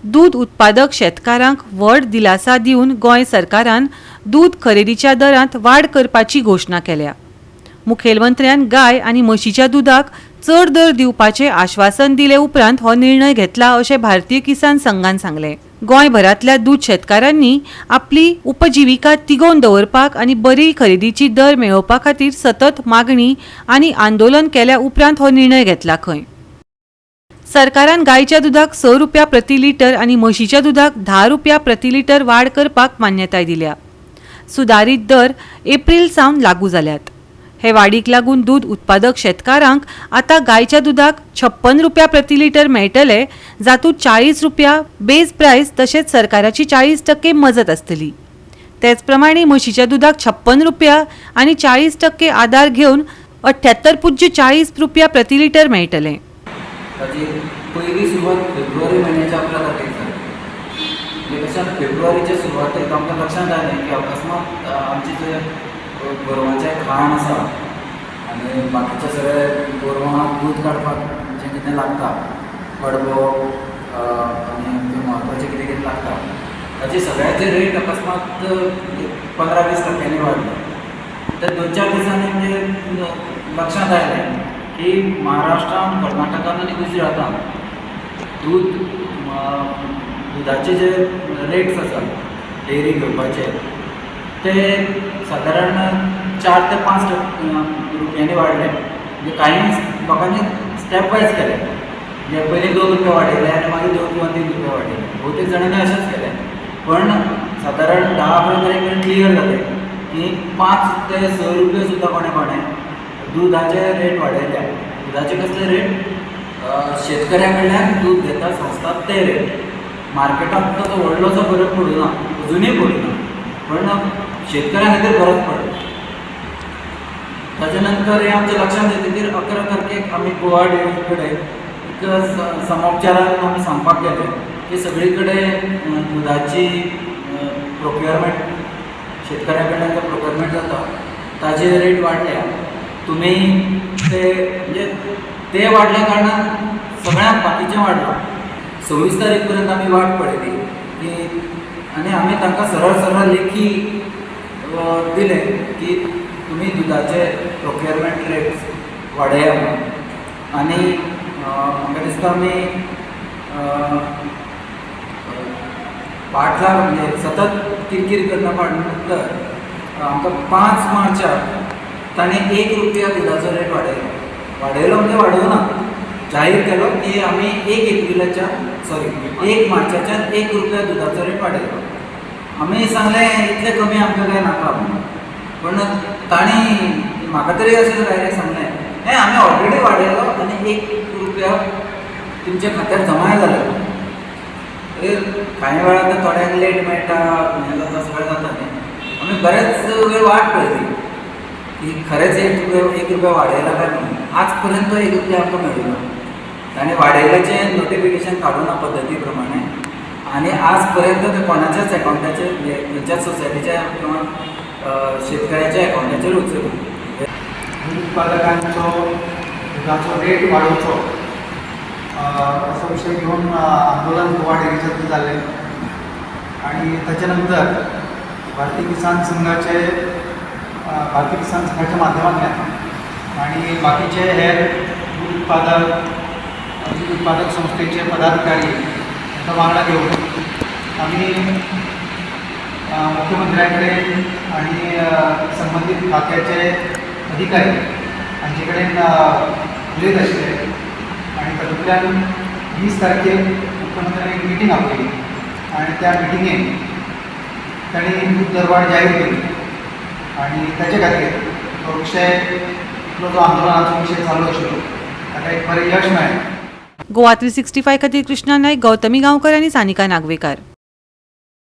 दूध उत्पादक शेतकारांक व्हड दिलासा दिवन गोंय सरकारान दूध खरेदीच्या दरांत वाड करपाची घोशणा केल्या। मुखेलमंत्र्यान गाय आनी म्हशीच्या दुधाक चड दर दिवपाचे आश्वासन दिले उपरांत हो निर्णय घेतला अशें भारतीय किसान संघान सांगले। गोंयभरांतल्या दूध शेतकारांनी आपली उपजीविका तिगोवन दवरपाक आनी बरी खरेदीची दर मेळोवपा खातीर सतत मागणी आनी आंदोलन केल्या उपरांत हो निर्णय घेतला। खंय सरकारान गायच्या दुधाक 6 रुपया प्रति लिटर आनी म्हशीच्या दुधाक 10 रुपया प्रति लिटर वाड करपाक मान्यताय दिल्या। सुधारीत दर एप्रिल सावन लागू जाल्यात। हे वाडीक लागून दूध उत्पादक शेतकारांक आता गायच्या दुधाक 56 रुपया प्रति लिटर मेळटले, जातूंत 40 रुपया बेस प्राइस तशेंच सरकाराची 40% मजत आसतली। तेच प्रमाणे म्हशीच्या दुधाक 56 रुपया आनी 40% आदार घेवन 78.40 रुपया प्रति लिटर मेळटले। ताची पहिली सुरवात फेब्रुवारी महिन्याच्या आपल्या खातीर जाली। म्हणजे तशेंच फेब्रुवारीच्या सुरवातेक आमकां लक्षांत आयलें की अकस्मात आमचे जे गोरवांचें खाण आसा आनी बाकीचे सगळे गोरवांक दूध काडपाक जें कितें लागता कडबो आनी म्हत्वाचें कितें कितें लागता ताचे सगळ्याचे रेट अकस्मात 15-20% वाडले। ते 2-4 दिसांनी म्हणजे लक्षांत आयलें की महाराष्ट्रान, कर्नाटकान आनी गुजरातान दुधाचे जे रेट्स आसा डेयरी घेवपाचे ते सादारण 4 ते 5 रुपयांनी वाडले। म्हणजे कांय लोकांनी स्टेप वायज केले, म्हणजे पयलीं 2 रुपया वाडयले आनी मागीर 2 किंवा 3 रुपया वाडयले। भोवतेक जाणांनी अशेंच केलें, पण सादारण 10-11 तारखेर क्लियर जालें की 5 ते 6 रुपया सुद्दां कोणे दुधाचे रेट वाडयल्या। दुधाचे कसले रेट? शेतकऱ्या कडल्यान दूध घेता संस्था ते रेट। मार्केटांत ताचो व्हडलोसो फरक पडूना, अजुनूय पडूना, पण शेतकऱ्यां खातीर फरक पडला। ताचे नंतर हें आमच्या लक्षांत येतकीर 11 तारखेक आमी गोवा डेअरी कडेन एक समोपचारान आमी सांगपाक गेले की सगळी कडेन दुधाची प्रोक्युअरमेंट शेतकऱ्या कडल्यान जो प्रोक्युअरमेंट जाता ताजे रेट वाडल्या। तुमी ते वाडल्या कारणान सगळ्यांक बाकीचें वाडलां। 26 तारीख पर्यंत आमी वाट पळयली की आनी आमी तांकां सरळ लेखी दिले की तुमी दुधाचे प्रोक्युअरमेंट रेट्स वाडया म्हणून। आनी म्हाका दिसता आमी फाटल्या म्हणजे सतत किरकीर करना फाटल्यान आमकां 5 मार्चाक ताणें 1 रुपया दुधाचो रेट वाडयलो म्हणजे वाडोवना, जाहीर केलो की आमी 1 मार्चाच्यान 1 रुपया दुधाचो रेट वाडयलो। आमी सांगलें इतलें कमी आमकां कांय नाका म्हणून, पण तांणी म्हाका तरी अशें डायरेक्ट सांगलें हें आमी ऑलरेडी वाडयलो आनी 1 रुपया तुमच्या खात्यार जमा जालो। कांय वेळा तर थोड्यांक लेट मेळटा, हें जाता, सगळें जाता न्ही। आमी बरेच वेळ वाट पळयली की खरेंच 1 रुपया वाडयला काय म्हणून। आज पर्यंत 1 रुपया आमकां मेळ्ळो ना। ताणें वाडयल्याचें नोटिफिकेशन काडूना पद्दती प्रमाणे, आनी आज पर्यंत ते कोणाच्याच एकाउंटाचेर खंयच्याच सोसायटीच्या किंवा शेतकऱ्याच्या एकाउंटाचेर वचूंक ना। दूध उत्पादकांचो दुधाचो रेट वाडोवचो असो विशय घेवन आंदोलन गोवा डेअरीचें जाल्लें आनी ताचे नंतर भारतीय किसान संघाच्या माध्यमांतल्यान आनी बाकीचे हेर दूध उत्पादक संस्थेचे पदाधिकारी तांकां वांगडा घेवन आमी मुख्यमंत्र्या कडेन आनी संबंदीत खात्याचे अधिकारी हांचे कडेन उलयत आशिल्ले आनी तातूंतल्यान 20 तारखेर मुख्यमंत्र्यान एक मिटींग आपयली आनी त्या मिटिंगेक तांणी दूध दरवाड जाहीर केली आनी ताचे खातीर तो विशय जो आंदोलनाचो विशय चालू आशिल्लो ताका एक बरें यश मेळ्ळें। गोवा 365 खातीर कृष्णा नायक, गौतमी गांवकर आनी सानिका नागवेकार।